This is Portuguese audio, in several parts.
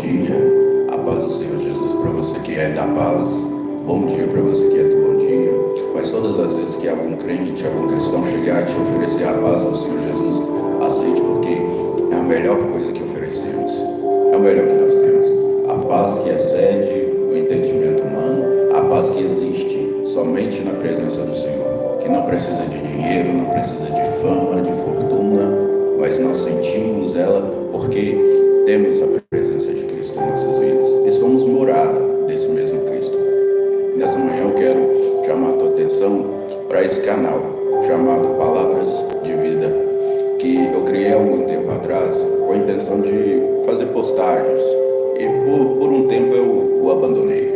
dia, a paz do Senhor Jesus para você que é da paz, bom dia para você que é do bom dia. Mas todas as vezes que algum crente, algum cristão chegar a te oferecer a paz ao Senhor Jesus, aceite, porque é a melhor coisa que oferecemos, é o melhor que nós temos. A paz que excede o entendimento humano, a paz que existe somente na presença do Senhor, que não precisa de dinheiro, não precisa de fama, de fortuna, mas nós sentimos ela porque temos a presença de Cristo em nossas vidas e somos morada desse mesmo Cristo. Nessa manhã eu quero chamar a tua atenção para esse canal chamado Palavras de Vida, que eu criei há algum tempo atrás com a intenção de fazer postagens e por um tempo eu o abandonei.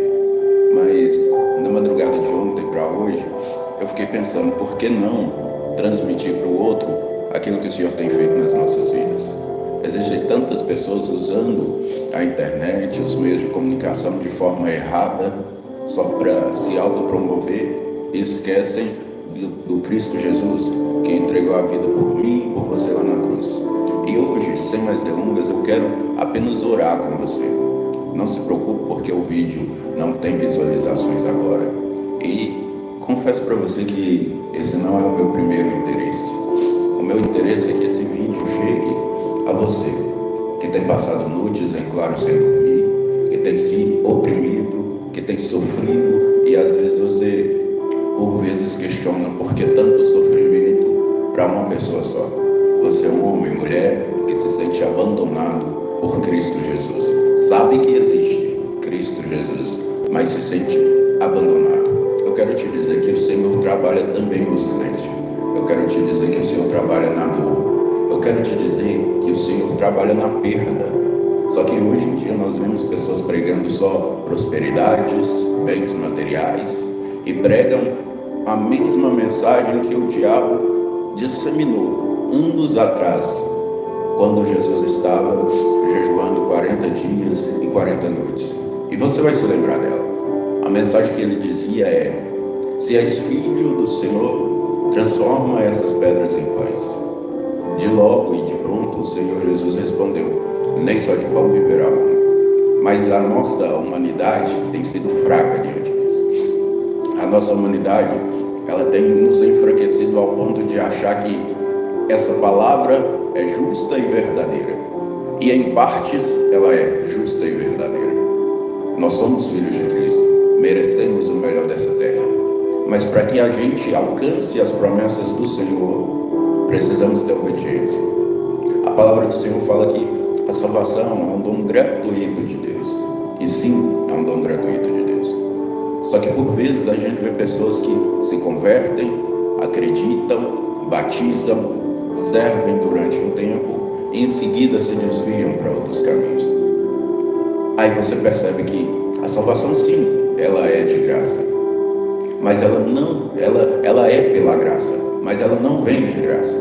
Mas na madrugada de ontem para hoje eu fiquei pensando, por que não transmitir para o outro aquilo que o Senhor tem feito nas nossas vidas? Existem tantas pessoas usando a internet, os meios de comunicação de forma errada, só para se autopromover, e esquecem do Cristo Jesus, que entregou a vida por mim e por você lá na cruz. E hoje, sem mais delongas, eu quero apenas orar com você. Não se preocupe porque o vídeo não tem visualizações agora. E confesso para você que esse não é o meu primeiro interesse. O meu interesse é que esse vídeo chegue a você, que tem passado noites em claro sem dormir, que tem se oprimido, que tem sofrido, e às vezes você, por vezes, questiona por que tanto sofrimento para uma pessoa só. Você é um homem, mulher, que se sente abandonado por Cristo Jesus. Sabe que existe Cristo Jesus, mas se sente abandonado. Eu quero te dizer que o Senhor trabalha também no silêncio. Eu quero te dizer que o Senhor trabalha na dor. Eu quero te dizer que o Senhor trabalha na perda. Só que hoje em dia nós vemos pessoas pregando só prosperidades, bens materiais, e pregam a mesma mensagem que o diabo disseminou anos atrás, quando Jesus estava jejuando 40 dias e 40 noites. E você vai se lembrar dela. A mensagem que ele dizia é: se és filho do Senhor, transforma essas pedras em pães. De logo e de pronto o Senhor Jesus respondeu: nem só de pão viverá o homem. Mas a nossa humanidade tem sido fraca diante disso. A nossa humanidade, ela tem nos enfraquecido ao ponto de achar que essa palavra é justa e verdadeira. E em partes ela é justa e verdadeira. Nós somos filhos de Cristo, merecemos o melhor dessa terra. Mas para que a gente alcance as promessas do Senhor, precisamos ter obediência. A palavra do Senhor fala que a salvação é um dom gratuito de Deus. E sim, é um dom gratuito de Deus. Só que por vezes a gente vê pessoas que se convertem, acreditam, batizam, servem durante um tempo e em seguida se desviam para outros caminhos. Aí você percebe que a salvação sim, ela é de graça. Mas ela é pela graça, mas ela não vem de graça.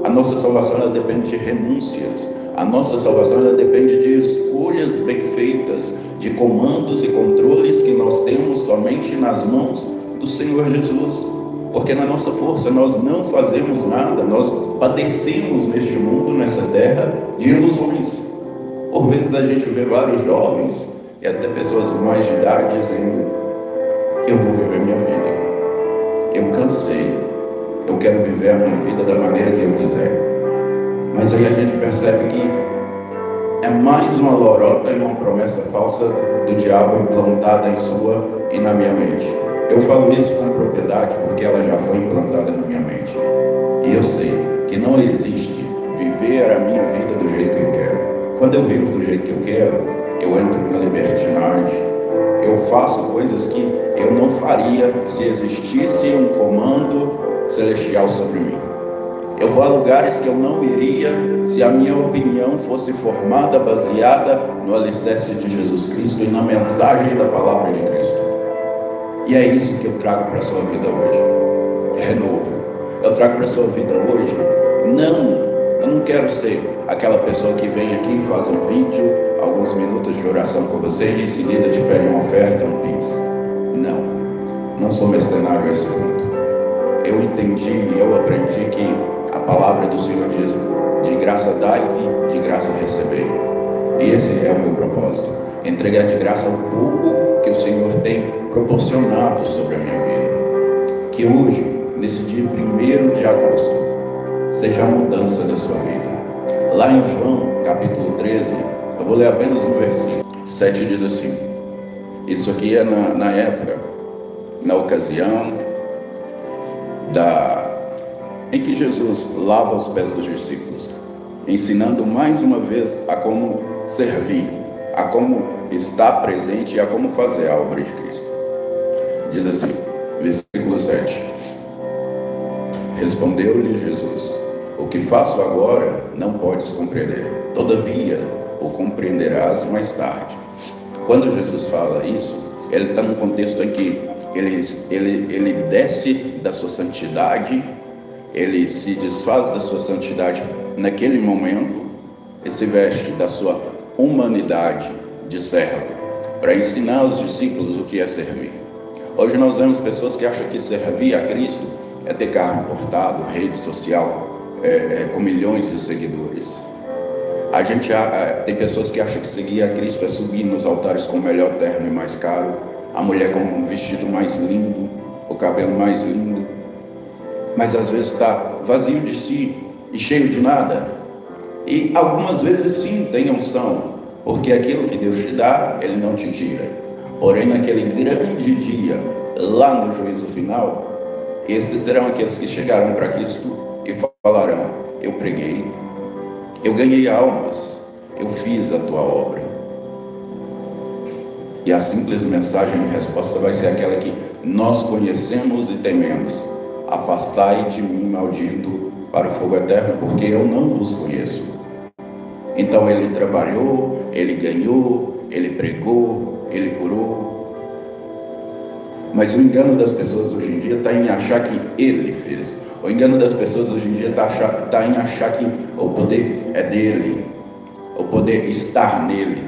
A nossa salvação, ela depende de renúncias. A nossa salvação, ela depende de escolhas bem feitas, de comandos e controles que nós temos somente nas mãos do Senhor Jesus. Porque na nossa força nós não fazemos nada, nós padecemos neste mundo, nessa terra, de ilusões. Por vezes a gente vê vários jovens e até pessoas mais de idade dizendo: eu vou viver minha vida, eu cansei, eu quero viver a minha vida da maneira que eu quiser. Mas aí a gente percebe que é mais uma lorota e uma promessa falsa do diabo implantada em sua e na minha mente. Eu falo isso com propriedade porque ela já foi implantada na minha mente. E eu sei que não existe viver a minha vida do jeito que eu quero. Quando eu vivo do jeito que eu quero, eu entro na libertinagem, eu faço coisas que eu não faria se existisse um comando celestial sobre mim. Eu vou a lugares que eu não iria se a minha opinião fosse formada, baseada no alicerce de Jesus Cristo e na mensagem da palavra de Cristo. E é isso que eu trago para a sua vida hoje. Renovo. Eu trago para a sua vida hoje. Eu não quero ser aquela pessoa que vem aqui, faz um vídeo, alguns minutos de oração com você e em seguida te pede uma oferta, um pix. Não sou mercenário a esse ponto. Eu entendi e eu aprendi que a palavra do Senhor diz: de graça dai e de graça recebei. E esse é o meu propósito, entregar de graça o pouco que o Senhor tem proporcionado sobre a minha vida. Que hoje, nesse dia 1º de agosto, seja a mudança da sua vida. Lá em João, capítulo 13, eu vou ler apenas um versículo. 7 diz assim, isso aqui é na época, na ocasião em que Jesus lava os pés dos discípulos, ensinando mais uma vez a como servir, a como estar presente e a como fazer a obra de Cristo. Diz assim, versículo 7. Respondeu-lhe Jesus, o que faço agora não podes compreender, todavia o compreenderás mais tarde. Quando Jesus fala isso, ele está num contexto em que ele desce da sua santidade, ele se desfaz da sua santidade naquele momento e se veste da sua humanidade de servo, para ensinar aos discípulos o que é servir. Hoje nós vemos pessoas que acham que servir a Cristo é ter carro importado, rede social, com milhões de seguidores. Tem pessoas que acham que seguir a Cristo é subir nos altares com o melhor terno e mais caro, a mulher com um vestido mais lindo, o cabelo mais lindo, mas às vezes está vazio de si e cheio de nada. E algumas vezes sim tem unção, porque aquilo que Deus te dá, Ele não te tira. Porém, naquele grande dia, lá no juízo final, esses serão aqueles que chegarão para Cristo e falarão, eu preguei, eu ganhei almas, eu fiz a tua obra. E a simples mensagem e resposta vai ser aquela que nós conhecemos e tememos. Afastai de mim, maldito, para o fogo eterno, porque eu não vos conheço. Então ele trabalhou, ele ganhou, ele pregou, ele curou. Mas o engano das pessoas hoje em dia está em achar que ele fez. O engano das pessoas hoje em dia está em achar que o poder é dele, o poder está nele.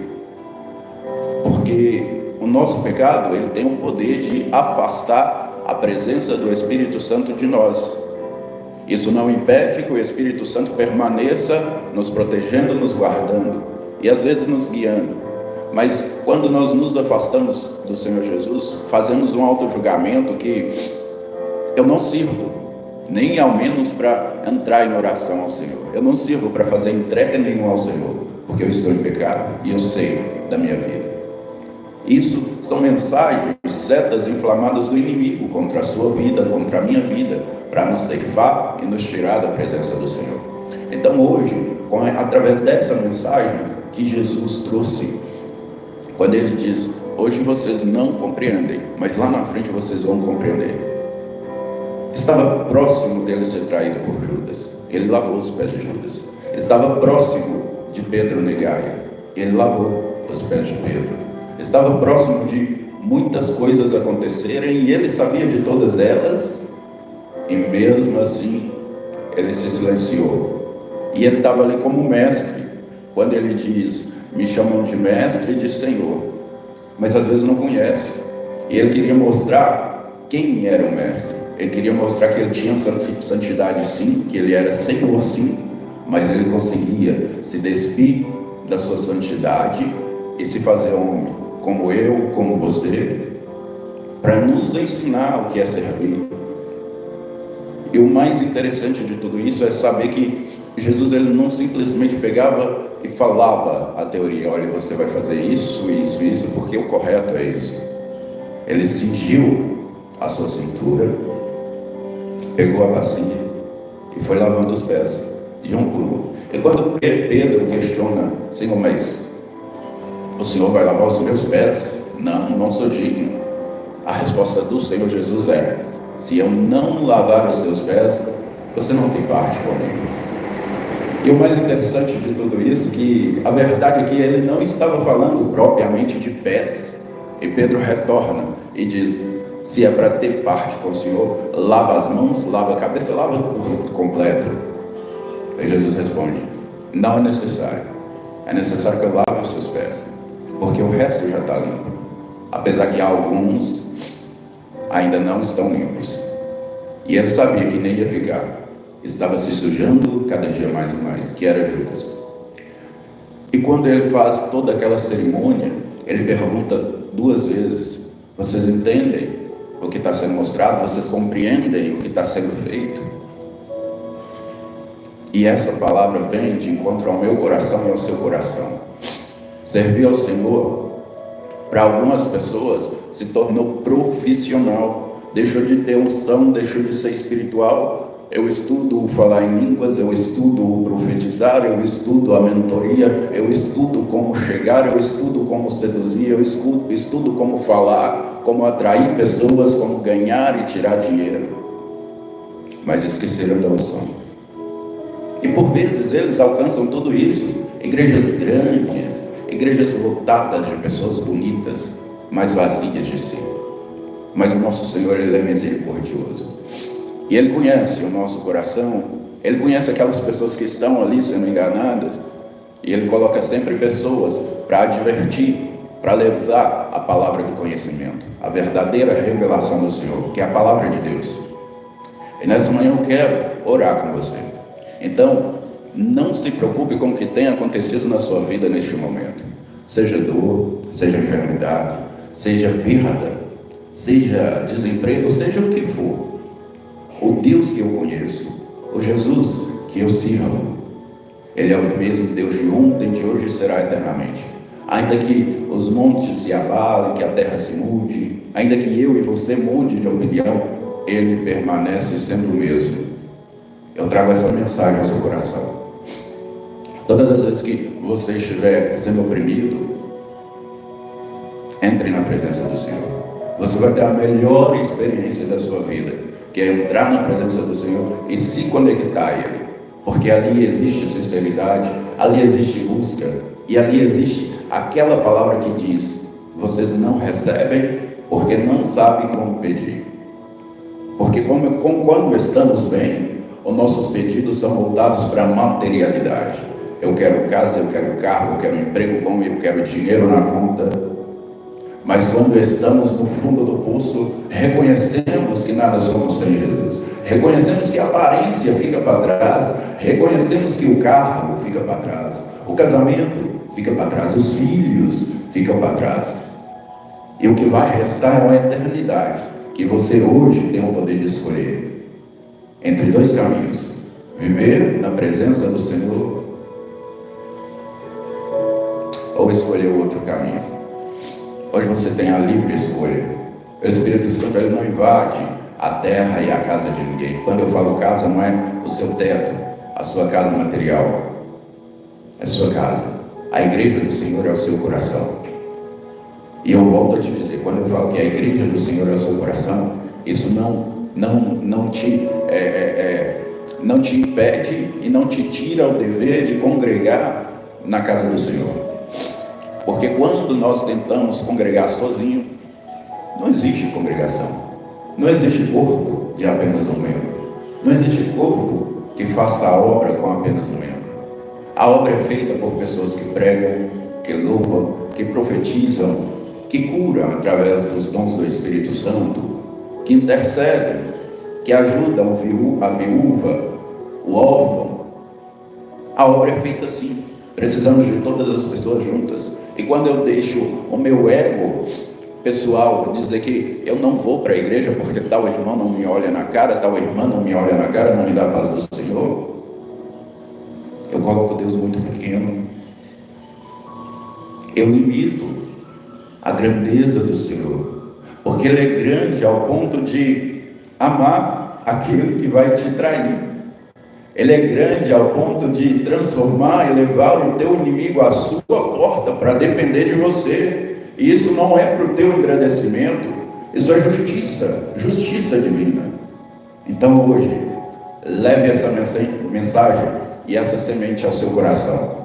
Porque o nosso pecado, ele tem o poder de afastar a presença do Espírito Santo de nós. Isso não impede que o Espírito Santo permaneça nos protegendo, nos guardando e às vezes nos guiando. Mas quando nós nos afastamos do Senhor Jesus, fazemos um auto-julgamento que eu não sirvo, nem ao menos para entrar em oração ao Senhor. Eu não sirvo para fazer entrega nenhuma ao Senhor, porque eu estou em pecado e eu sei da minha vida. Isso são mensagens, setas inflamadas do inimigo contra a sua vida, contra a minha vida, para nos ceifar e nos tirar da presença do Senhor. Então hoje, através dessa mensagem que Jesus trouxe, quando ele diz, hoje vocês não compreendem, mas lá na frente vocês vão compreender. Estava próximo dele ser traído por Judas, ele lavou os pés de Judas. Estava próximo de Pedro negar, ele lavou os pés de Pedro. Estava próximo de muitas coisas acontecerem e ele sabia de todas elas e mesmo assim ele se silenciou. E ele estava ali como mestre, quando ele diz, me chamam de mestre e de Senhor, mas às vezes não conhece. E ele queria mostrar quem era o mestre, ele queria mostrar que ele tinha santidade sim, que ele era Senhor sim, mas ele conseguia se despir da sua santidade e se fazer homem, como eu, como você, para nos ensinar o que é servir. E o mais interessante de tudo isso é saber que Jesus ele não simplesmente pegava e falava a teoria, olha, você vai fazer isso, isso, isso, porque o correto é isso. Ele cingiu a sua cintura, pegou a bacia e foi lavando os pés de um por um. E quando Pedro questiona, Senhor, mas o Senhor vai lavar os meus pés? Não, não sou digno. A resposta do Senhor Jesus é, se eu não lavar os teus pés, você não tem parte comigo. E o mais interessante de tudo isso, que a verdade é que ele não estava falando propriamente de pés. E Pedro retorna e diz, se é para ter parte com o Senhor, lava as mãos, lava a cabeça, lava por completo. E Jesus responde, não é necessário. É necessário que eu lave os seus pés, porque o resto já está limpo. Apesar que alguns ainda não estão limpos. E ele sabia que nem ia ficar. Estava se sujando cada dia mais e mais, que era Judas. E quando ele faz toda aquela cerimônia, ele pergunta 2 vezes: vocês entendem o que está sendo mostrado? Vocês compreendem o que está sendo feito? E essa palavra vem de encontro ao meu coração e ao seu coração. Servir ao Senhor, para algumas pessoas, se tornou profissional. Deixou de ter unção, deixou de ser espiritual. Eu estudo falar em línguas, eu estudo profetizar, eu estudo a mentoria, eu estudo como chegar, eu estudo como seduzir, eu estudo como falar, como atrair pessoas, como ganhar e tirar dinheiro. Mas esqueceram da unção. E por vezes eles alcançam tudo isso. Igrejas grandes, igrejas lotadas de pessoas bonitas, mas vazias de si. Mas o nosso Senhor, Ele é misericordioso. E Ele conhece o nosso coração, Ele conhece aquelas pessoas que estão ali sendo enganadas, e Ele coloca sempre pessoas para advertir, para levar a palavra de conhecimento, a verdadeira revelação do Senhor, que é a palavra de Deus. E nessa manhã eu quero orar com você. Então, não se preocupe com o que tem acontecido na sua vida neste momento. Seja dor, seja enfermidade, seja perda, seja desemprego, seja o que for. O Deus que eu conheço, o Jesus que eu sirvo, Ele é o mesmo Deus de ontem, de hoje e será eternamente. Ainda que os montes se abalem, que a terra se mude, ainda que eu e você mude de opinião, Ele permanece sendo o mesmo. Eu trago essa mensagem ao seu coração. Todas as vezes que você estiver sendo oprimido, entre na presença do Senhor. Você vai ter a melhor experiência da sua vida, que é entrar na presença do Senhor e se conectar a Ele. Porque ali existe sinceridade, ali existe busca, e ali existe aquela palavra que diz: vocês não recebem porque não sabem como pedir. Porque quando estamos bem, os nossos pedidos são voltados para a materialidade. Eu quero casa, eu quero carro, eu quero um emprego bom, eu quero dinheiro na conta. Mas quando estamos no fundo do poço, reconhecemos que nada somos sem Jesus. Reconhecemos que a aparência fica para trás. Reconhecemos que o carro fica para trás. O casamento fica para trás. Os filhos ficam para trás. E o que vai restar é uma eternidade que você hoje tem o poder de escolher entre 2 caminhos: viver na presença do Senhor ou escolher o outro caminho. Hoje você tem a livre escolha. O Espírito Santo, ele não invade a terra e a casa de ninguém. Quando eu falo casa, não é o seu teto, a sua casa material, é a sua casa. A igreja do Senhor é o seu coração. E eu volto a te dizer, quando eu falo que a igreja do Senhor é o seu coração, isso não te impede e não te tira o dever de congregar na casa do Senhor. Porque quando nós tentamos congregar sozinho, não existe congregação. Não existe corpo de apenas um membro. Não existe corpo que faça a obra com apenas um membro. A obra é feita por pessoas que pregam, que louvam, que profetizam, que curam através dos dons do Espírito Santo, que intercedem, que ajudam a viúva, o órfão. A obra é feita assim. Precisamos de todas as pessoas juntas. E quando eu deixo o meu ego pessoal dizer que eu não vou para a igreja porque tal irmão não me olha na cara, tal irmã não me olha na cara, não me dá a paz do Senhor, eu coloco Deus muito pequeno. Eu limito a grandeza do Senhor, porque Ele é grande ao ponto de amar aquele que vai te trair. Ele é grande ao ponto de transformar e levar o teu inimigo à sua porta para depender de você. E isso não é para o teu engrandecimento, isso é justiça divina. Então hoje, leve essa mensagem e essa semente ao seu coração.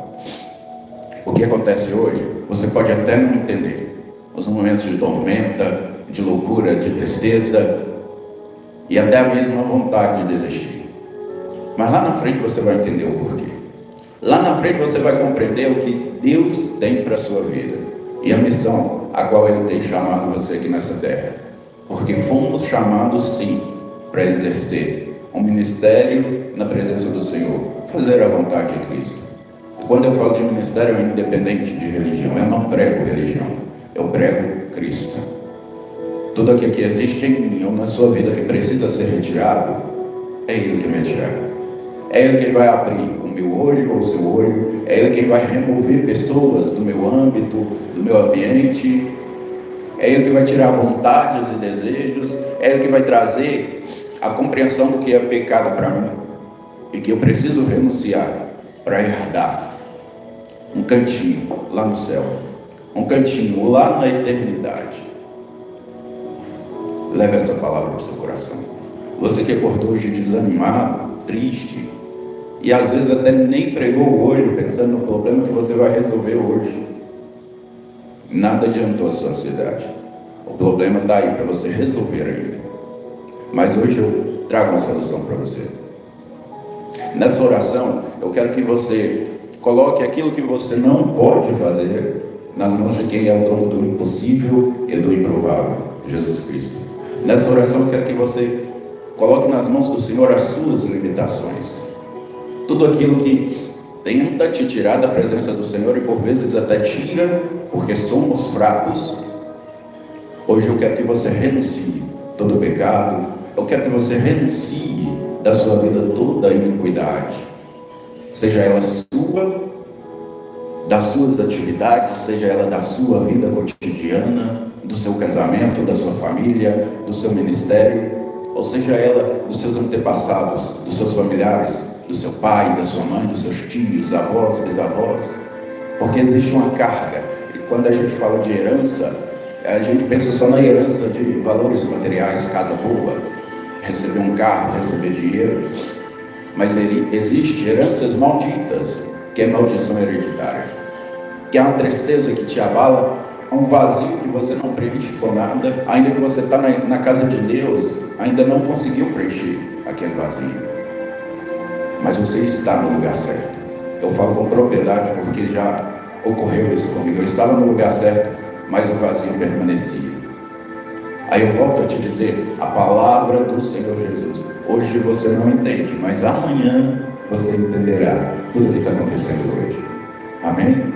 O que acontece hoje, você pode até não entender. Os momentos de tormenta, de loucura, de tristeza e até a mesma vontade de desistir. Mas lá na frente você vai entender o porquê. Lá na frente você vai compreender o que Deus tem para a sua vida e a missão a qual Ele tem chamado você aqui nessa terra. Porque fomos chamados sim para exercer um ministério na presença do Senhor, fazer a vontade de Cristo. E quando eu falo de ministério, é independente de religião. Eu não prego religião, eu prego Cristo. Tudo aquilo que existe em mim ou na sua vida que precisa ser retirado, é Ele que vai tirar. É Ele que vai abrir o meu olho ou o seu olho. É Ele que vai remover pessoas do meu âmbito, do meu ambiente. É Ele que vai tirar vontades e desejos. É Ele que vai trazer a compreensão do que é pecado para mim e que eu preciso renunciar para herdar um cantinho lá no céu, um cantinho lá na eternidade. Leve essa palavra para o seu coração. Você que acordou hoje desanimado, triste, e às vezes até nem pregou o olho pensando no problema que você vai resolver hoje. Nada adiantou a sua ansiedade. O problema está aí para você resolver ainda. Mas hoje eu trago uma solução para você. Nessa oração, eu quero que você coloque aquilo que você não pode fazer nas mãos de quem é o dono do impossível e do improvável, Jesus Cristo. Nessa oração, eu quero que você coloque nas mãos do Senhor as suas limitações. Tudo aquilo que tenta te tirar da presença do Senhor e por vezes até tira, porque somos fracos. Hoje eu quero que você renuncie todo pecado. Eu quero que você renuncie da sua vida toda a iniquidade. Seja ela sua, das suas atividades, seja ela da sua vida cotidiana, do seu casamento, da sua família, do seu ministério, ou seja ela dos seus antepassados, dos seus familiares, do seu pai, da sua mãe, dos seus tios, avós, bisavós, porque existe uma carga. E quando a gente fala de herança, a gente pensa só na herança de valores materiais, casa boa, receber um carro, receber dinheiro, mas existe heranças malditas, que é maldição hereditária, que é uma tristeza que te abala, um vazio que você não preenche com nada, ainda que você está na casa de Deus, ainda não conseguiu preencher aquele vazio. Mas você está no lugar certo. Eu falo com propriedade porque já ocorreu isso comigo. Eu estava no lugar certo, mas o vazio permanecia. Aí eu volto a te dizer, a palavra do Senhor Jesus. Hoje você não entende, mas amanhã você entenderá tudo o que está acontecendo hoje. Amém?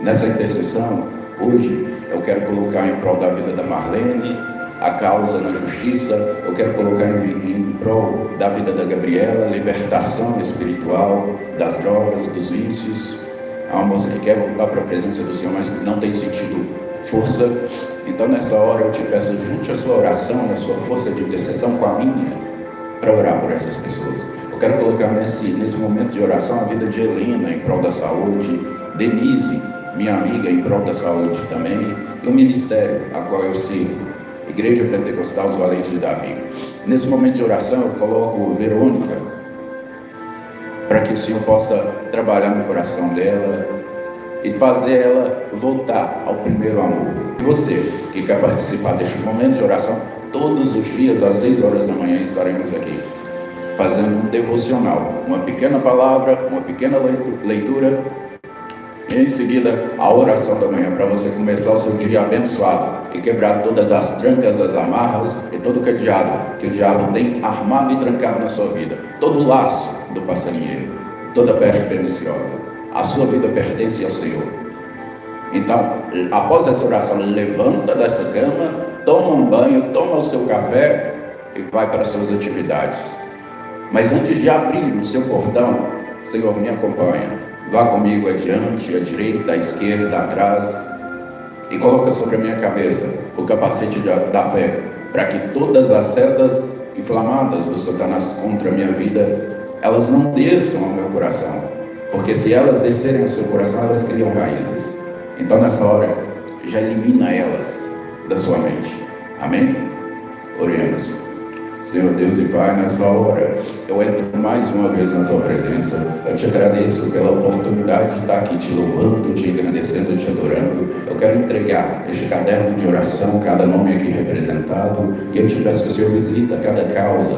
Nessa intercessão, hoje eu quero colocar em prol da vida da Marlene a causa na justiça. Eu quero colocar em prol da vida da Gabriela, libertação espiritual das drogas, dos vícios. Há uma moça que quer voltar para a presença do Senhor, mas não tem sentido força. Então nessa hora eu te peço, junte a sua oração, a sua força de intercessão com a minha, para orar por essas pessoas. Eu quero colocar nesse momento de oração a vida de Helena em prol da saúde, Denise, minha amiga, em prol da saúde também, e o ministério a qual eu sirvo, Igreja Pentecostal Os Valentes de Davi. Nesse momento de oração eu coloco Verônica, para que o Senhor possa trabalhar no coração dela e fazer ela voltar ao primeiro amor. Você que quer participar deste momento de oração, todos os dias às 6 horas da manhã estaremos aqui, fazendo um devocional, uma pequena palavra, uma pequena leitura, e em seguida a oração da manhã, para você começar o seu dia abençoado e quebrar todas as trancas, as amarras e todo o cadeado que o diabo tem armado e trancado na sua vida, todo o laço do passarinheiro, toda peste perniciosa. A sua vida pertence ao Senhor. Então, após essa oração, levanta dessa cama, toma um banho, toma o seu café e vai para as suas atividades. Mas antes de abrir o seu portão, Senhor, me acompanha. Vá comigo adiante, à direita, à esquerda, atrás, e coloca sobre a minha cabeça o capacete da fé, para que todas as setas inflamadas do Satanás contra a minha vida, elas não desçam ao meu coração, porque se elas descerem ao seu coração, elas criam raízes. Então nessa hora, já elimina elas da sua mente. Amém? Oremos. Senhor Deus e Pai, nessa hora eu entro mais uma vez na Tua presença. Eu te agradeço pela oportunidade de estar aqui te louvando, te engrandecendo, te adorando. Eu quero entregar este caderno de oração, cada nome aqui representado, e eu te peço que o Senhor visita cada causa,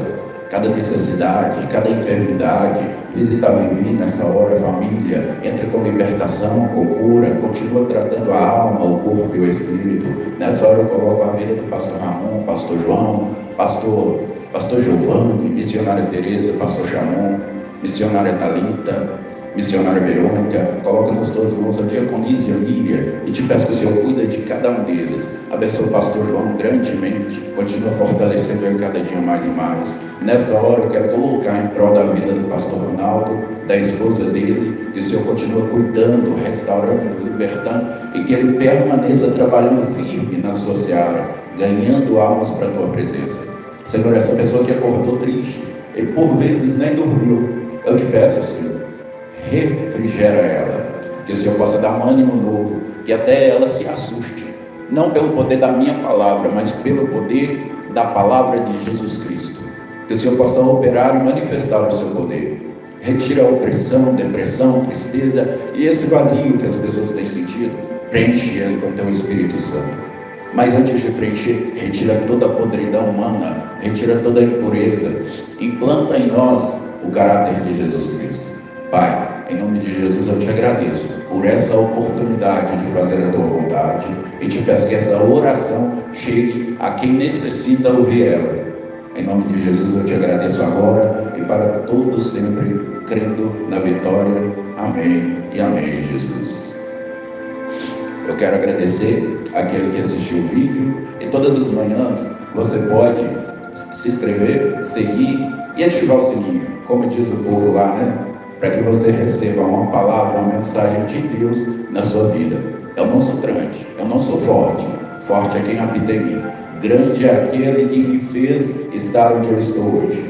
cada necessidade, cada enfermidade. Visita a Vivi nessa hora, família, entre com libertação, com cura, continua tratando a alma, o corpo e o espírito. Nessa hora eu coloco a vida do pastor Ramon, pastor João, pastor Giovanni, missionária Tereza, pastor Chamon, missionária Talita, missionária Verônica, coloca nas tuas mãos a diaconisa Miriam, e te peço que o Senhor cuida de cada um deles. Abençoa o pastor João grandemente, continua fortalecendo ele cada dia mais e mais. Nessa hora eu quero colocar em prol da vida do pastor Ronaldo, da esposa dele, que o Senhor continua cuidando, restaurando, libertando, e que ele permaneça trabalhando firme na sua seara, ganhando almas para a tua presença. Senhor, essa pessoa que acordou triste e por vezes nem dormiu, eu te peço, Senhor, refrigera ela, que o Senhor possa dar um ânimo novo, que até ela se assuste, não pelo poder da minha palavra, mas pelo poder da palavra de Jesus Cristo. Que o Senhor possa operar e manifestar o seu poder. Retira a opressão, depressão, tristeza e esse vazio que as pessoas têm sentido. Preenche ele com teu Espírito Santo. Mas antes de preencher, retira toda a podridão humana, retira toda a impureza, implanta em nós o caráter de Jesus Cristo. Pai, em nome de Jesus eu te agradeço por essa oportunidade de fazer a tua vontade e te peço que essa oração chegue a quem necessita ouvir ela. Em nome de Jesus eu te agradeço agora e para todos sempre, crendo na vitória. Amém e amém, Jesus. Eu quero agradecer àquele que assistiu o vídeo, e todas as manhãs você pode se inscrever, seguir e ativar o sininho, como diz o povo lá, né? Para que você receba uma palavra, uma mensagem de Deus na sua vida. Eu não sou grande, eu não sou forte, forte é quem habita em mim. Grande é aquele que me fez estar onde eu estou hoje.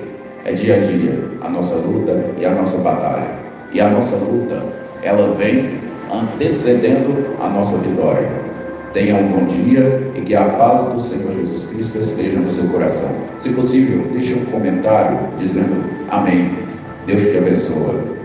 É dia a dia a nossa luta e a nossa batalha. E a nossa luta, ela vem antecedendo a nossa vitória. Tenha um bom dia e que a paz do Senhor Jesus Cristo esteja no seu coração. Se possível, deixe um comentário dizendo amém. Deus te abençoe.